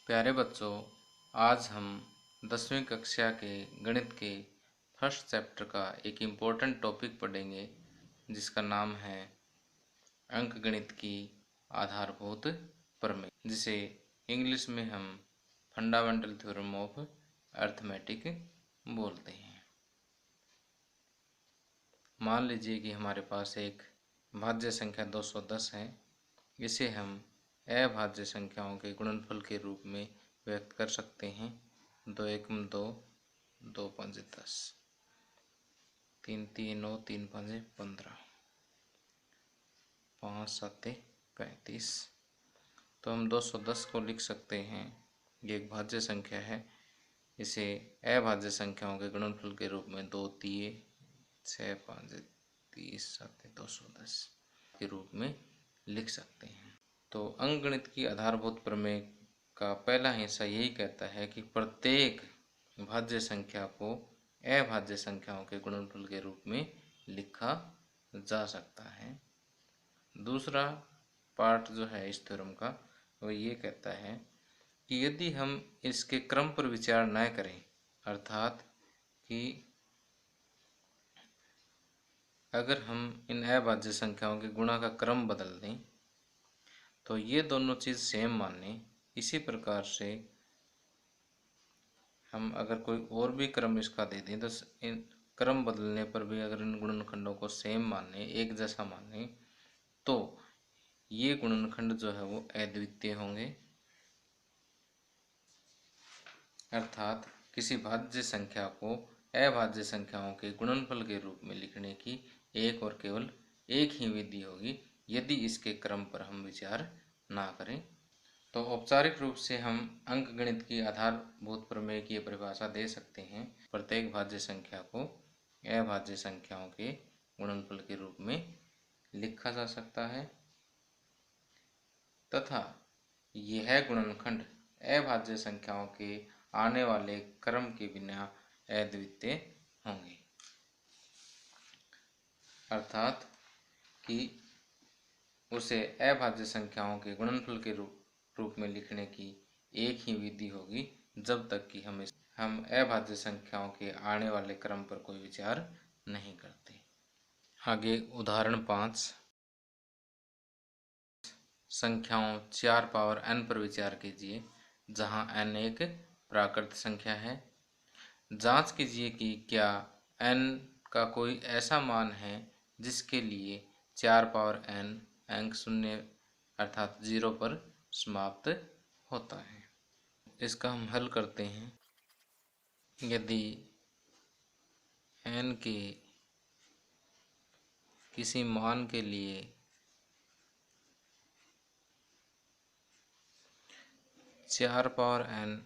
प्यारे बच्चों, आज हम 10वीं कक्षा के गणित के फर्स्ट चैप्टर का एक इम्पोर्टेंट टॉपिक पढ़ेंगे जिसका नाम है अंकगणित की आधारभूत प्रमेय, जिसे इंग्लिश में हम फंडामेंटल थ्योरम ऑफ अर्थमेटिक बोलते हैं। मान लीजिए कि हमारे पास एक भाज्य संख्या 210 है। इसे हम अभाज्य संख्याओं के गुणनफल के रूप में व्यक्त कर सकते हैं। 2 एकम 2, 2 पंजे 10, 3 3 9, 3 पंजे 15, 5 7 35। तो हम 210 को लिख सकते हैं, ये एक भाज्य संख्या है। इसे अभाज्य संख्याओं के गुणनफल के रूप में 2 तिये 6 5 30 7 210 के रूप में लिख सकते हैं। तो अंकगणित की आधारभूत प्रमेय का पहला हिस्सा यही कहता है कि प्रत्येक भाज्य संख्या को अभाज्य संख्याओं के गुणनफल के रूप में लिखा जा सकता है। दूसरा पार्ट जो है इस थ्योरम का, वो ये कहता है कि यदि हम इसके क्रम पर विचार न करें, अर्थात कि अगर हम इन अभाज्य संख्याओं के गुणा का क्रम बदल दें तो ये दोनों चीज़ सेम माने। इसी प्रकार से हम अगर कोई और भी क्रम इसका दे दें तो इन क्रम बदलने पर भी अगर इन गुणनखंडों को सेम माने, एक जैसा माने, तो ये गुणनखंड जो है वो अद्वितीय होंगे। अर्थात किसी भाज्य संख्या को अभाज्य संख्याओं के गुणनफल के रूप में लिखने की एक और केवल एक ही विधि होगी, यदि इसके क्रम पर हम विचार ना करें। तो औपचारिक रूप से हम अंकगणित की आधारभूत प्रमेय की परिभाषा दे सकते हैं। प्रत्येक भाज्य संख्या को अभाज्य संख्याओं के गुणनफल के रूप में लिखा जा सकता है तथा यह गुणनखंड अभाज्य संख्याओं के आने वाले क्रम के बिना अद्वितीय होंगे। अर्थात कि उसे अभाज्य संख्याओं के गुणनफल के रूप में लिखने की एक ही विधि होगी, जब तक कि हम अभाज्य संख्याओं के आने वाले क्रम पर कोई विचार नहीं करते। आगे उदाहरण 5, संख्याओं 4 पावर n पर विचार कीजिए, जहां n एक प्राकृत संख्या है। जांच कीजिए कि क्या n का कोई ऐसा मान है जिसके लिए 4 पावर n अंक शून्य अर्थात 0 पर समाप्त होता है। इसका हम हल करते हैं। यदि n के किसी मान के लिए 4 पावर n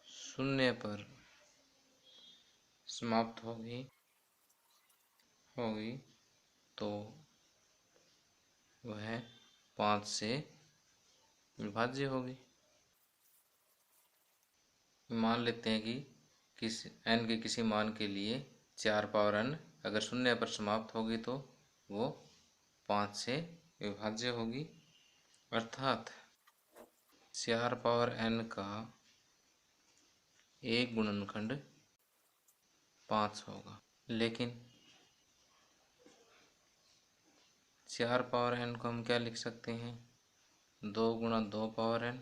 शून्य पर समाप्त होगी तो वह 5 से विभाज्य होगी। मान लेते हैं कि n के किसी मान के लिए 4 पावर n अगर शून्य पर समाप्त होगी तो वो 5 से विभाज्य होगी। अर्थात 4 पावर n का एक गुणनखंड 5 होगा। लेकिन 4 पावर n को हम क्या लिख सकते हैं? 2 गुणा 2 पावर n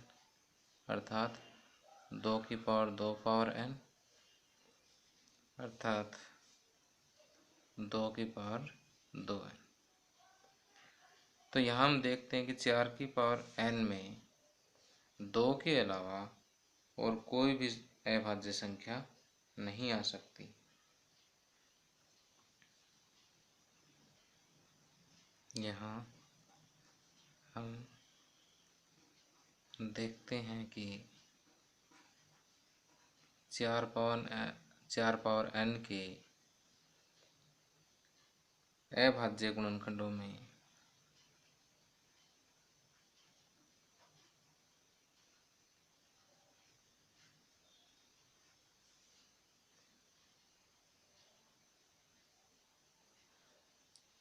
अर्थात 2 की पावर 2 पावर n अर्थात 2 की पावर 2n। तो यहाँ हम देखते हैं कि 4 की पावर n में 2 के अलावा और कोई भी अभाज्य संख्या नहीं आ सकती। यहाँ हम देखते हैं कि 4 पावर n के अभाज्य गुणनखंडों में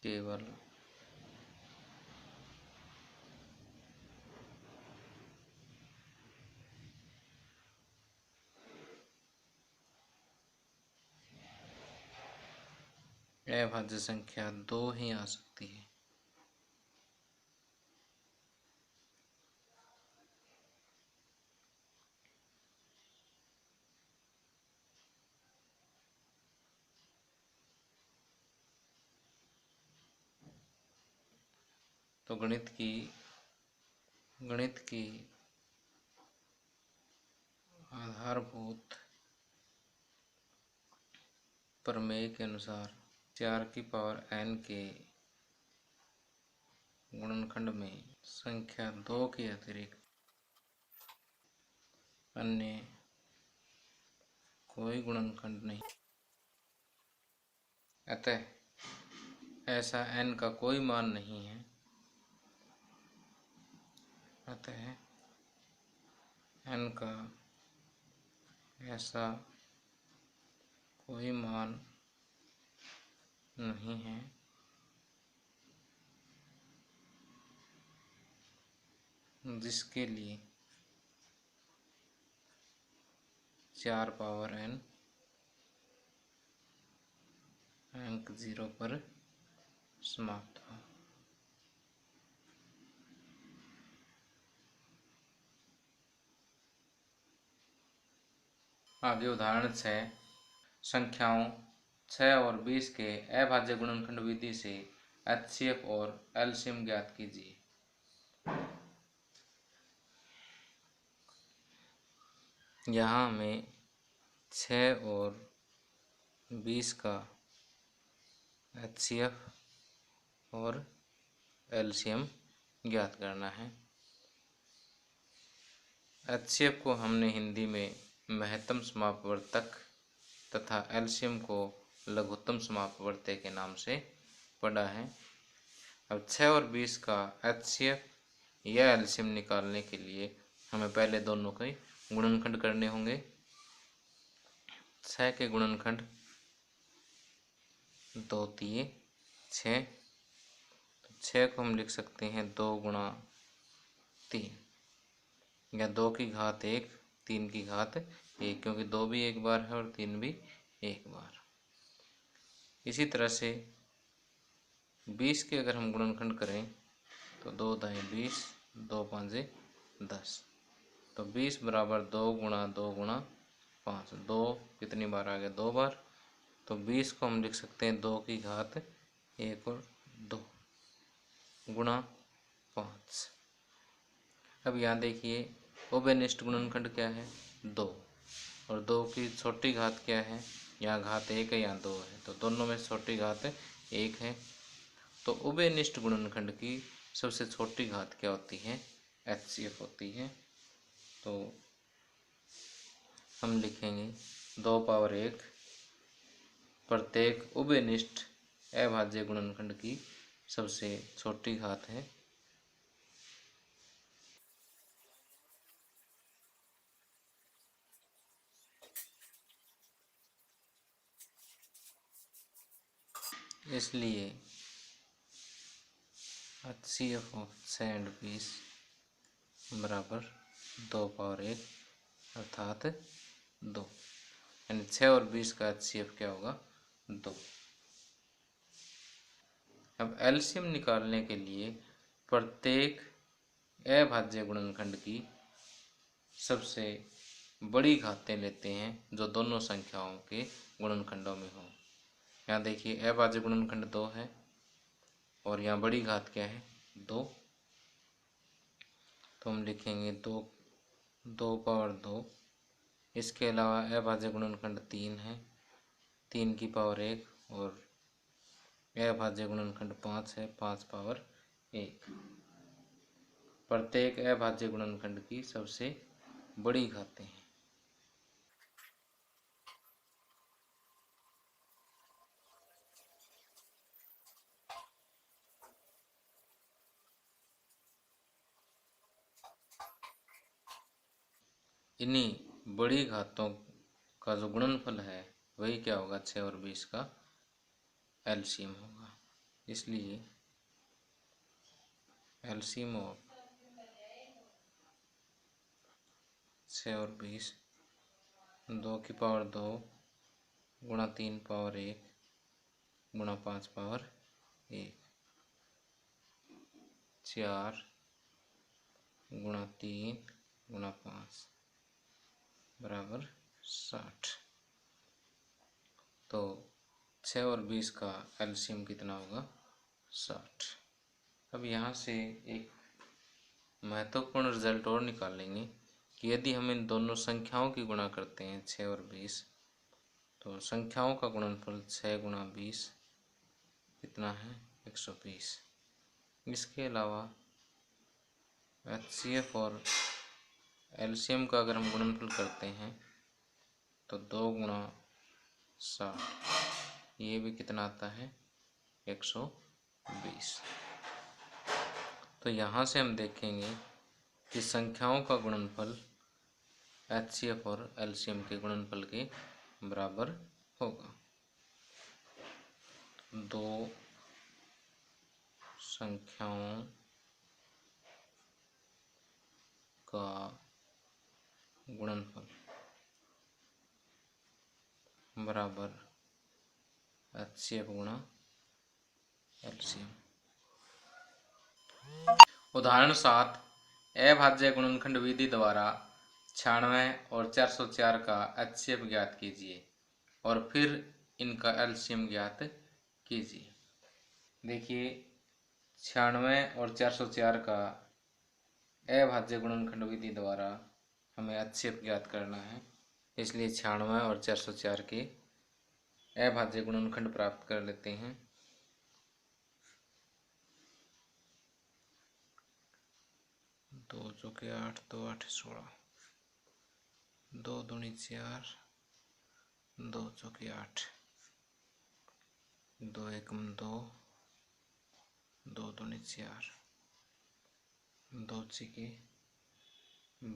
केवल अभाज्य संख्या 2 ही आ सकती है। तो गणित की आधारभूत प्रमेय के अनुसार 4 की पावर n के गुणनखंड में संख्या 2 के अतिरिक्त अन्य कोई गुणनखंड नहीं, अतः ऐसा n का कोई मान नहीं है। अतः n का ऐसा कोई मान नहीं है जिसके लिए 4 पावर n अंक 0 पर समाप्त हो। आगे उदाहरण 6, संख्याओं 6 और 20 के अभाज्य गुणनखंड विधि से HCF और LCM ज्ञात कीजिए। यहाँ हमें 6 और 20 का HCF और LCM ज्ञात करना है। HCF को हमने हिंदी में महत्तम समापवर्तक तथा LCM को लघुत्तम समापवर्तक के नाम से पढ़ा है। अब 6 और 20 का HCF या LCM निकालने के लिए हमें पहले दोनों के गुणनखंड करने होंगे। 6 के गुणनखंड 2 तिये 6, तो 6 को हम लिख सकते हैं 2 गुणा 3 या 2 की घात 1 3 की घात 1, क्योंकि 2 भी एक बार है और 3 भी एक बार। इसी तरह से 20 के अगर हम गुणनखंड करें तो 2 दाएँ 20, 2 पाँचे 10, तो 20 बराबर 2 गुणा 2 गुणा 5। 2 कितनी बार आ गया? 2 बार। तो 20 को हम लिख सकते हैं 2 की घात 1 और 2 गुणा 5। अब यहाँ देखिए उभयनिष्ठ गुणनखंड क्या है? 2, और 2 की छोटी घात क्या है? यहाँ घात 1 है, यहाँ 2 है, तो दोनों में छोटी घात 1 है। तो उभयनिष्ठ गुणनखंड की सबसे छोटी घात क्या होती है? HCF होती है। तो हम लिखेंगे 2 पावर 1 प्रत्येक उभयनिष्ठ अभाज्य गुणनखंड की सबसे छोटी घात है। इसलिए HCF ऑफ 6 और 20 बराबर 2 पावर 1 अर्थात 2, यानी 6 और 20 का HCF क्या होगा? 2। अब LCM निकालने के लिए प्रत्येक अभाज्य गुणनखंड की सबसे बड़ी घातें लेते हैं जो दोनों संख्याओं के गुणनखंडों में हो। यहाँ देखिए अभाज्य गुणनखंड 2 है और यहाँ बड़ी घात क्या है? 2। तो हम लिखेंगे 2 पावर 2। इसके अलावा अभाज्य गुणनखंड 3 है, 3 की पावर 1, और अभाज्य गुणनखंड 5 है, 5 पावर 1। प्रत्येक अभाज्य गुणनखंड की सबसे बड़ी घातें हैं। इन्हीं बड़ी घातों का जो गुणनफल है वही क्या होगा? 6 और 20 का LCM होगा। इसलिए LCM ऑफ 6 और 20 2 की पावर 2 गुणा 3 पावर 1 गुणा 5 पावर 1, 4 गुणा 3 गुणा 5 बराबर 60। तो 6 और 20 का एलसीएम कितना होगा? 60। अब यहाँ से एक महत्वपूर्ण रिजल्ट और निकालेंगे कि यदि हम इन दोनों संख्याओं की गुणा करते हैं 6 और 20, तो संख्याओं का गुणनफल 6 गुणा 20 कितना है? 120। इसके अलावा एचसीएफ और एलसीएम का अगर हम गुणनफल करते हैं तो 2 गुणा 60, ये भी कितना आता है? 120। तो यहाँ से हम देखेंगे कि संख्याओं का गुणनफल एचसीएफ और एलसीएम के गुणनफल के बराबर होगा। दो संख्याओं का गुणनफल बराबर एचसीएफ गुणा एलसीएम। उदाहरण 7, अभाज्य गुणनखंड विधि द्वारा 96 और 404 का एचसीएफ ज्ञात कीजिए और फिर इनका एलसीएम ज्ञात कीजिए। देखिए 96 और 404 का अभाज्य गुणनखंड विधि द्वारा हमें एचसीएफ ज्ञात करना है, इसलिए 96 और 404 के अभाज्य गुणनखंड प्राप्त कर लेते हैं। 2 चौके 8, 2 8 16, 2 दूनी 4, 2 चौके 8, 2 एकम 2, 2 दूनी 4, 2 छिके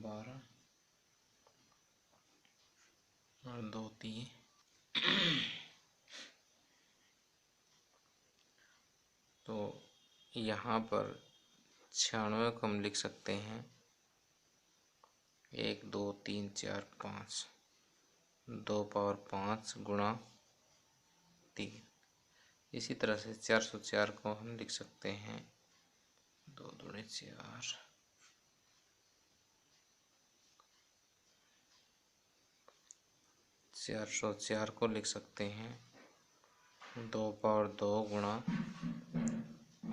12 और 2 तीन। तो यहाँ पर 96 को हम लिख सकते हैं 1 2 3 4 5, 2 पावर 5 गुणा 3। इसी तरह से 404 को हम लिख सकते हैं 2 दूनी 4, 404 को लिख सकते हैं 2 पावर 2 गुणा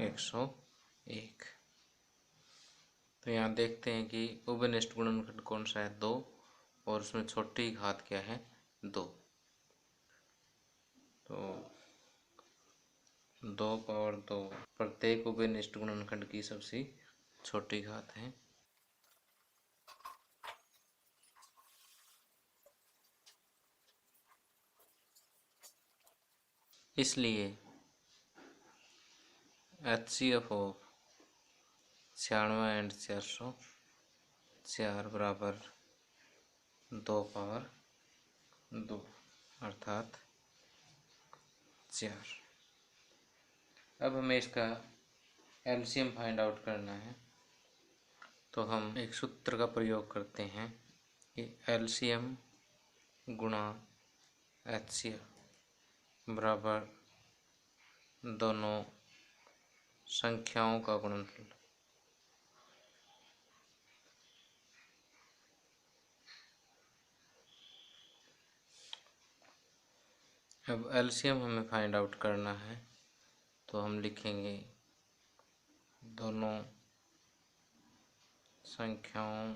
101। तो यहाँ देखते हैं कि उभयनिष्ठ गुणनखंड कौन सा है? 2, और उसमें छोटी घात क्या है? 2। तो 2 पावर 2 प्रत्येक उभयनिष्ठ गुणनखंड की सबसे छोटी घात है। इसलिए एचसीएफ ऑफ 96 एंड 404 बराबर 2 पावर 2 अर्थात 4। अब हमें इसका एलसीएम फाइंड आउट करना है, तो हम एक सूत्र का प्रयोग करते हैं कि एलसीएम गुणा एचसीएफ बराबर दोनों संख्याओं का गुणनफल। अब एलसीएम हमें फाइंड आउट करना है, तो हम लिखेंगे दोनों संख्याओं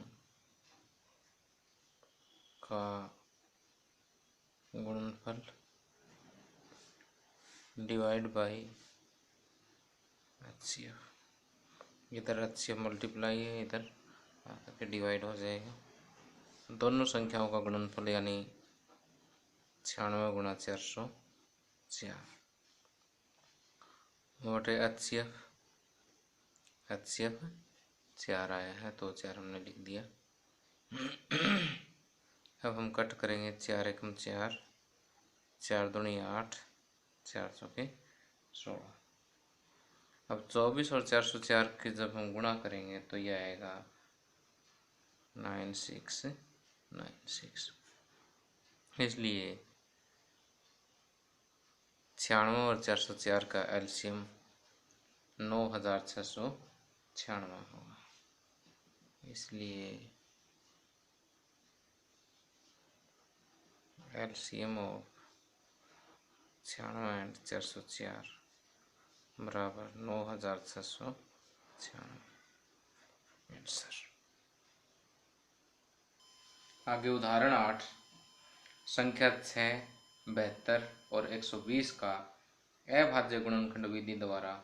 का गुणनफल डिवाइड बाय एचसीएफ। इधर एचसीएफ मल्टीप्लाई है, इधर आकर डिवाइड हो जाएगा। दोनों संख्याओं का गुणनफल यानी 96 गुणा 404 मोटे एचसीएफ 4 आया है, तो 4 हमने लिख दिया। अब हम कट करेंगे 4 एकम 4, 4 दूनी 8, 4 चौके 16। अब 24 और 404 के जब हम गुणा करेंगे तो यह आएगा 9696। इसलिए 96 और 404 का एलसीएम 9696 होगा। इसलिए एलसीएम ऑफ 96 एंड 404 बराबर 9696। आंसर। आगे उदाहरण 8, संख्या 6, 72 और 120 का अभाज्य गुणनखंड विधि द्वारा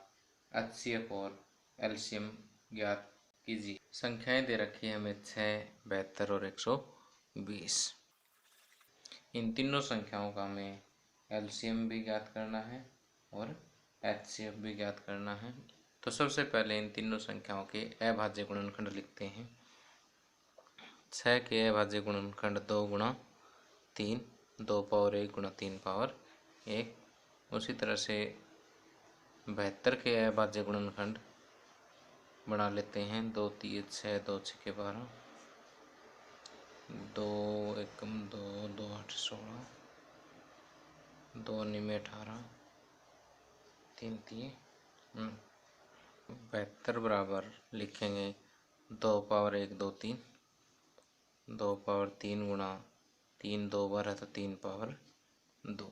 एचसीएफ और एलसीएम ज्ञात कीजिए। संख्याएं दे रखी है हमें 6, 72 और 120। इन तीनों संख्याओं का हमें एलसीएम भी ज्ञात करना है और एचसीएफ भी ज्ञात करना है। तो सबसे पहले इन तीनों संख्याओं के अभाज्य गुणनखंड लिखते हैं। 6 के अभाज्य गुणनखंड 2 गुणा 3, 2 पावर 1 गुणा 3 पावर 1। उसी तरह से 72 के अभाज्य गुणनखंड बना लेते हैं। 2 3 6, 2 6 के 12, 2 एकम 2, 2 8 16, 2 9 18, 3 3 72 बराबर लिखेंगे 2 पावर 1 2 3, 2 पावर 3 गुणा 3, 2 बार है तो 3 पावर 2।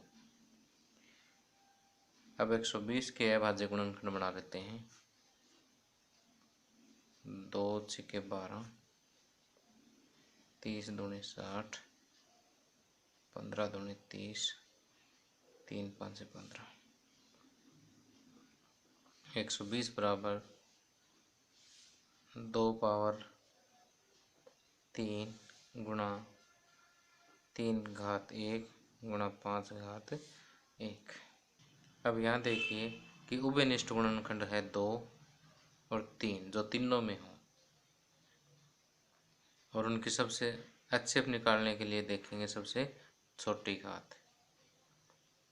अब 120 के अभाज्य गुणनखंड बना लेते हैं। 2 6 के 12, 30 दूनी 60, 15 दूनी 30, 3 5 से 15। 120 बराबर 2 पावर 3 गुणा 3 घात 1 गुणा 5 घात 1। अब यहाँ देखिए कि उभयनिष्ठ गुणनखंड है 2 और 3, जो तीनों में हो, और उनकी सबसे एचसीएफ निकालने के लिए देखेंगे सबसे छोटी घात।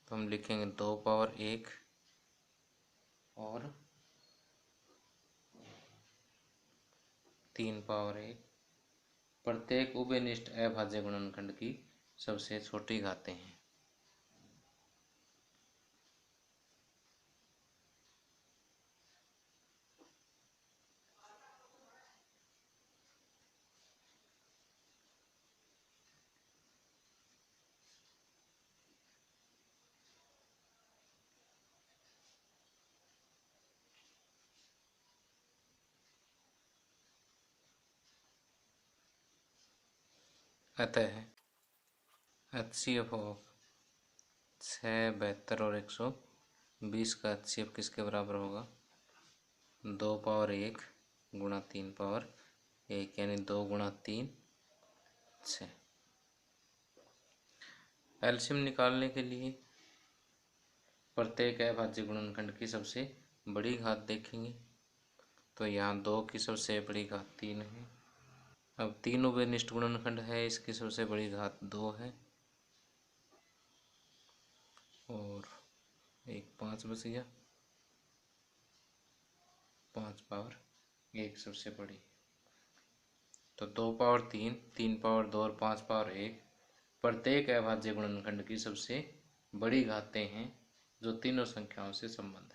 तो हम लिखेंगे 2 पावर 1 और 3 पावर 1। प्रत्येक उभयनिष्ठ अभाज्य गुणनखंड की सबसे छोटी घातें हैं। अतः एचसीएफ ऑफ 6, 72 और 120 का एचसीएफ किसके बराबर होगा? 2 पावर 1 गुणा 3 पावर 1, यानी 2 गुणा 3 6। एलसीएम निकालने के लिए प्रत्येक अभाज्य गुणनखंड की सबसे बड़ी घात देखेंगे। तो यहाँ 2 की सबसे बड़ी घात 3 है। अब 3 उभयनिष्ठ गुणनखंड है, इसकी सबसे बड़ी घात 2 है और 1 5 बच गया। 5 पावर 1 सबसे बड़ी। तो 2 पावर 3, 3 पावर 2 और 5 पावर 1 प्रत्येक अभाज्य गुणनखंड की सबसे बड़ी घातें हैं, जो तीनों संख्याओं से संबंध है।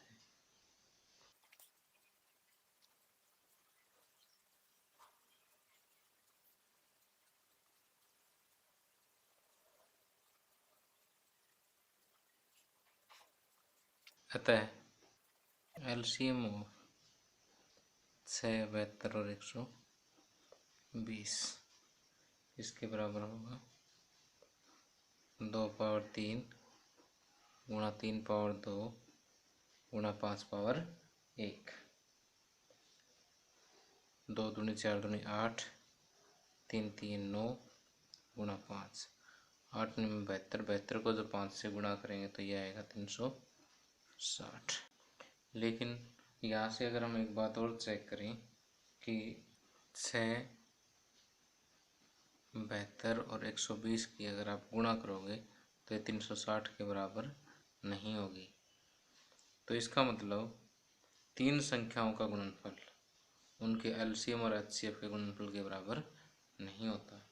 अतः एलसीएम ऑफ 6, 72 और 120 इसके बराबर होगा 2 पावर 3 गुणा 3 पावर 2 गुणा 5 पावर 1। 2 दूनी 4 दूनी 8, 3 3 9 गुणा 5, 8 9 72। 72 को जब 5 से गुणा करेंगे तो यह आएगा 360। लेकिन यहाँ से अगर हम एक बात और चेक करें कि 6, 72 और 120 की अगर आप गुणा करोगे तो ये 360 के बराबर नहीं होगी। तो इसका मतलब तीन संख्याओं का गुणनफल उनके एलसीएम और एचसीएफ के गुणनफल के बराबर नहीं होता।